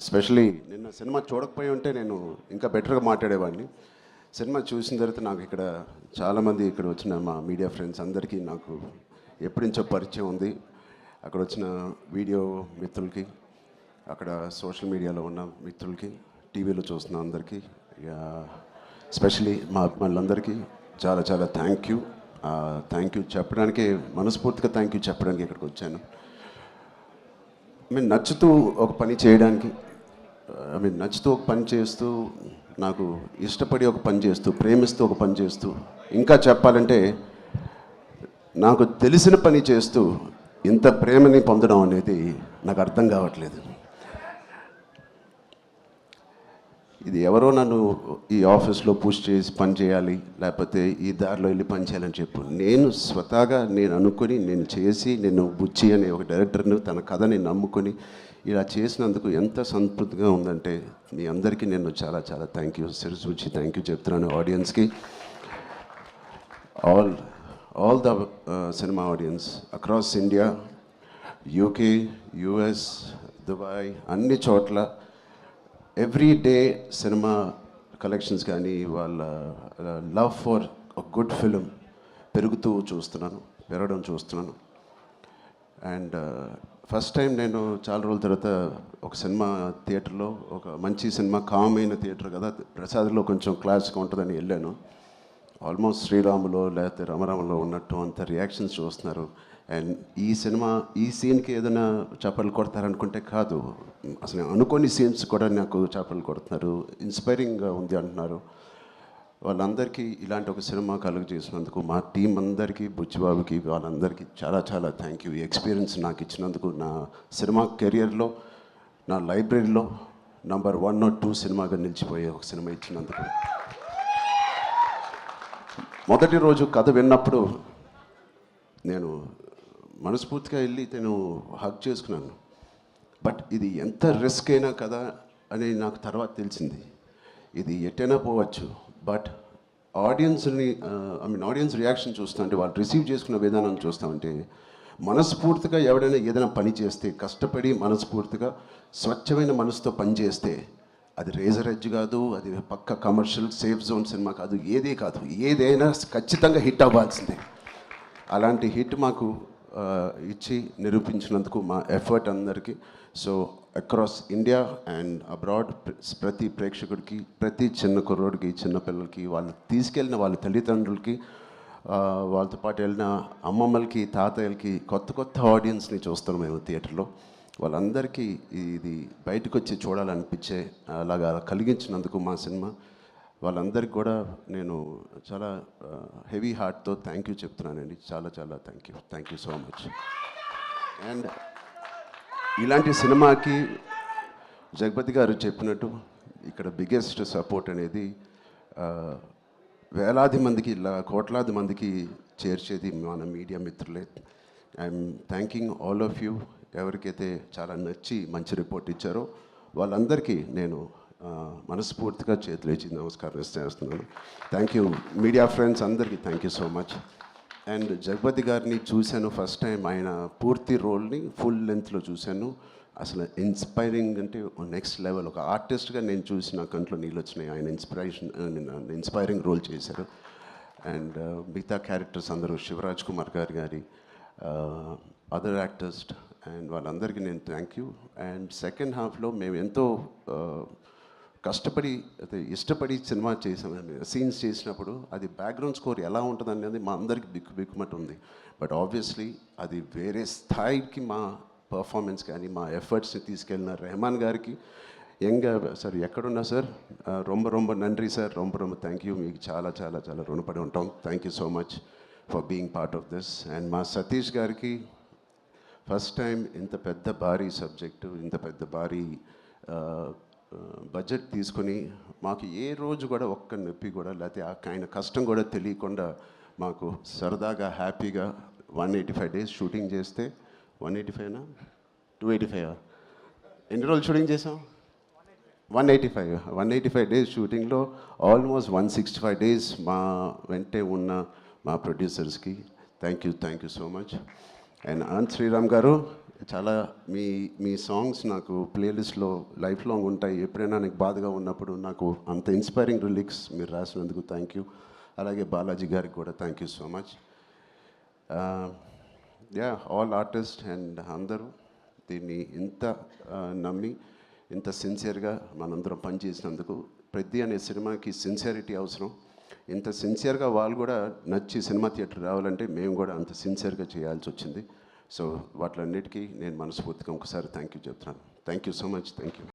Especially నిన్న cinema చూడకపోయి ఉంటే నేను ఇంకా బెటర్గా మాట్లాడేవాడిని. సినిమా చూసిన తర్వాత నాకు ఇక్కడ చాలామంది ఇక్కడ వచ్చిన మా మీడియా ఫ్రెండ్స్ అందరికీ నాకు ఎప్పటి నుంచో పరిచయం ఉంది. అక్కడ వచ్చిన వీడియో మిత్రులకి, అక్కడ సోషల్ మీడియాలో ఉన్న మిత్రులకి, టీవీలో చూస్తున్న అందరికీ, స్పెషలీ మా అభిమానులందరికీ చాలా చాలా థ్యాంక్ యూ చెప్పడానికి, మనస్ఫూర్తిగా థ్యాంక్ యూ చెప్పడానికి ఇక్కడికి వచ్చాను. నచ్చుతూ ఒక పని చేయడానికి, నచ్చుతూ ఒక పని చేస్తూ, నాకు ఇష్టపడి ఒక పని చేస్తూ, ప్రేమిస్తూ ఒక పని చేస్తూ, ఇంకా చెప్పాలంటే నాకు తెలిసిన పని చేస్తూ ఇంత ప్రేమని పొందడం అనేది నాకు అర్థం కావట్లేదు. ఇది ఎవరో నన్ను ఈ ఆఫీస్లో పుష్ చేసి పని చేయాలి, లేకపోతే ఈ దారిలో వెళ్ళి పని చేయాలని చెప్పు. నేను స్వతహాగా నేను అనుకొని, నేను చేసి, నేను బుచ్చి అనే ఒక డైరెక్టర్ని తన కథని నమ్ముకొని ఇలా చేసినందుకు ఎంత సంతృప్తిగా ఉందంటే మీ అందరికీ నేను చాలా చాలా థ్యాంక్ యూ, శిరస్సు వచ్చి థ్యాంక్ యూ చెప్తున్నాను ఆడియన్స్కి. All the cinema audience across India, UK, US, Dubai, అన్ని చోట్ల ఎవ్రీ డే సినిమా కలెక్షన్స్ కానీ వాళ్ళ లవ్ ఫర్ గుడ్ ఫిలిం పెరగడం చూస్తున్నాను. అండ్ ఫస్ట్ టైం నేను చాలా రోజుల తర్వాత ఒక సినిమా థియేటర్లో, ఒక మంచి సినిమా, కామ్ అయిన థియేటర్ కదా, ప్రసాద్లో కొంచెం క్లాస్గా ఉంటుందని వెళ్ళాను. ఆల్మోస్ట్ శ్రీరాములో లేకపోతే రమరామలో ఉన్నట్టు అంత రియాక్షన్స్ చూస్తున్నారు. అండ్ ఈ సీన్కి ఏదైనా చప్పట్లు కొడతారనుకుంటే కాదు, అసలు అనుకోని సీన్స్ కూడా నాకు చప్పట్లు కొడుతున్నారు, ఇన్స్పైరింగ్గా ఉంది అంటున్నారు. వాళ్ళందరికీ ఇలాంటి ఒక సినిమా కలుగు చేసినందుకు, మా టీం అందరికీ, బుచ్చిబాబుకి, వాళ్ళందరికీ చాలా చాలా థ్యాంక్ యూ. ఈ ఎక్స్పీరియన్స్ నాకు ఇచ్చినందుకు, నా సినిమా కెరియర్లో, నా లైబ్రరీలో నంబర్ 1 or 2 సినిమాగా నిలిచిపోయే ఒక సినిమా ఇచ్చినందుకు. మొదటి రోజు కథ విన్నప్పుడు నేను మనస్ఫూర్తిగా వెళ్ళి నేను హగ్ చేసుకున్నాను. బట్ ఇది ఎంత రిస్క్ అయినా కదా అని నాకు తర్వాత తెలిసింది. ఇది ఎట్టైనా పోవచ్చు, బట్ ఆడియన్స్ రియాక్షన్ చూస్తుంటే, వాళ్ళు రిసీవ్ చేసుకున్న విధానం చూస్తామంటే, మనస్ఫూర్తిగా ఎవడైనా ఏదైనా పని చేస్తే, కష్టపడి మనస్ఫూర్తిగా స్వచ్ఛమైన మనసుతో పని చేస్తే, అది రేజర్ ఎడ్జ్ కాదు, అది పక్క కమర్షియల్ సేఫ్ జోన్ సినిమా కాదు, ఏదైనా ఖచ్చితంగా హిట్ అవ్వాల్సిందే. అలాంటి హిట్ మాకు ఇచ్చి నిరూపించినందుకు మా ఎఫర్ట్ అందరికీ. So across India and abroad ప్రతి ప్రేక్షకుడికి, ప్రతి చిన్న కుర్రోడికి, చిన్నపిల్లలకి, వాళ్ళు తీసుకెళ్ళిన వాళ్ళ తల్లిదండ్రులకి, వాళ్ళతో పాటు వెళ్ళిన అమ్మమ్మలకి, తాతయ్యలకి, కొత్త ఆడియన్స్ని చూస్తాం మేము థియేటర్లో. వాళ్ళందరికీ ఇది బయటకు వచ్చి చూడాలనిపించే అలాగా కలిగించినందుకు మా సినిమా, వాళ్ళందరికీ కూడా నేను చాలా హెవీ హార్ట్తో థ్యాంక్ యూ చెప్తున్నానండి. చాలా చాలా thank you so much. And ఇలాంటి సినిమాకి జగపతి గారు చెప్పినట్టు ఇక్కడ బిగ్గెస్ట్ సపోర్ట్ అనేది వేలాది మందికి, కోట్లాది మందికి చేర్చేది మన మీడియా మిత్రులే. I'm thanking all of you. ఎవరికైతే చాలా నచ్చి మంచి రిపోర్ట్ ఇచ్చారో వాళ్ళందరికీ నేను మనస్ఫూర్తిగా చేతులేచి నమస్కారం చేస్తున్నాను. థ్యాంక్ యూ మీడియా ఫ్రెండ్స్ అందరికీ thank you so much. And Jagapathi గారిని చూశాను ఫస్ట్ టైం, ఆయన పూర్తి రోల్ని ఫుల్ లెంత్లో చూశాను. అసలు ఇన్స్పైరింగ్ అంటే నెక్స్ట్ లెవెల్. ఒక ఆర్టిస్ట్గా నేను చూసి నా కంట్లో నీళ్ళు వచ్చినాయి. ఆయన ఇన్స్పైరింగ్ రోల్ చేశారు. అండ్ మిగతా క్యారెక్టర్స్ అందరూ, శివరాజ్ కుమార్ గారి అదర్ యాక్టర్స్ అండ్ వాళ్ళందరికీ నేను థ్యాంక్ యూ. అండ్ సెకండ్ హాఫ్లో మేము ఎంతో కష్టపడి, ఇష్టపడి సినిమా చేసాం. సీన్స్ చేసినప్పుడు అది బ్యాక్గ్రౌండ్ స్కోర్ ఎలా ఉంటుంది అనేది మా అందరికి బిక్కుమట్టు ఉంది. బట్ ఆబ్వియస్లీ అది వేరే స్థాయికి మా పర్ఫార్మెన్స్ కానీ, మా ఎఫర్ట్స్ని తీసుకెళ్ళిన రెహమాన్ గారికి, సార్ ఎక్కడున్నా సార్, రొంబ నండ్రి సార్, రొంబ థ్యాంక్ యూ. మీకు చాలా చాలా చాలా రుణపడి ఉంటాం. Thank you so much for being part of this. And మా సతీష్ గారికి ఫస్ట్ టైం ఇంత పెద్ద భారీ సబ్జెక్టు, ఇంత పెద్ద భారీ బడ్జెట్ తీసుకొని, మాకు ఏ రోజు కూడా ఒక్క నొప్పి కూడా, లేకపోతే ఆయన కష్టం కూడా తెలియకుండా మాకు సరదాగా హ్యాపీగా 185 days షూటింగ్ చేస్తే, 185నా 285 ఎన్ని రోజులు షూటింగ్ చేసాం? 185 days షూటింగ్లో ఆల్మోస్ట్ 165 days మా వెంటే ఉన్న మా ప్రొడ్యూసర్స్కి thank you so much. And Anant Sriram గారు, చాలా మీ మీ సాంగ్స్ నాకు ప్లేలిస్ట్లో లైఫ్ లాంగ్ ఉంటాయి. ఎప్పుడైనా నాకు బాధగా ఉన్నప్పుడు నాకు అంత ఇన్స్పైరింగ్ లిరిక్స్ మీరు రాసినందుకు థ్యాంక్ యూ. అలాగే బాలాజీ గారికి కూడా thank you so much. Yeah, all artist and అందరూ దీన్ని ఇంత నమ్మి ఇంత సిన్సియర్గా మనందరం పనిచేసినందుకు. పెద్ద అనే సినిమాకి సిన్సియారిటీ అవసరం. ఇంత సిన్సియర్గా వాళ్ళు కూడా నచ్చి సినిమా థియేటర్ రావాలంటే మేము కూడా అంత సిన్సియర్గా చేయాల్సి వచ్చింది. సో వాటిలన్నిటికీ నేను మనస్ఫూర్తిగా ఒకసారి థ్యాంక్ యూ చెప్తున్నాను. Thank you so much. Thank you.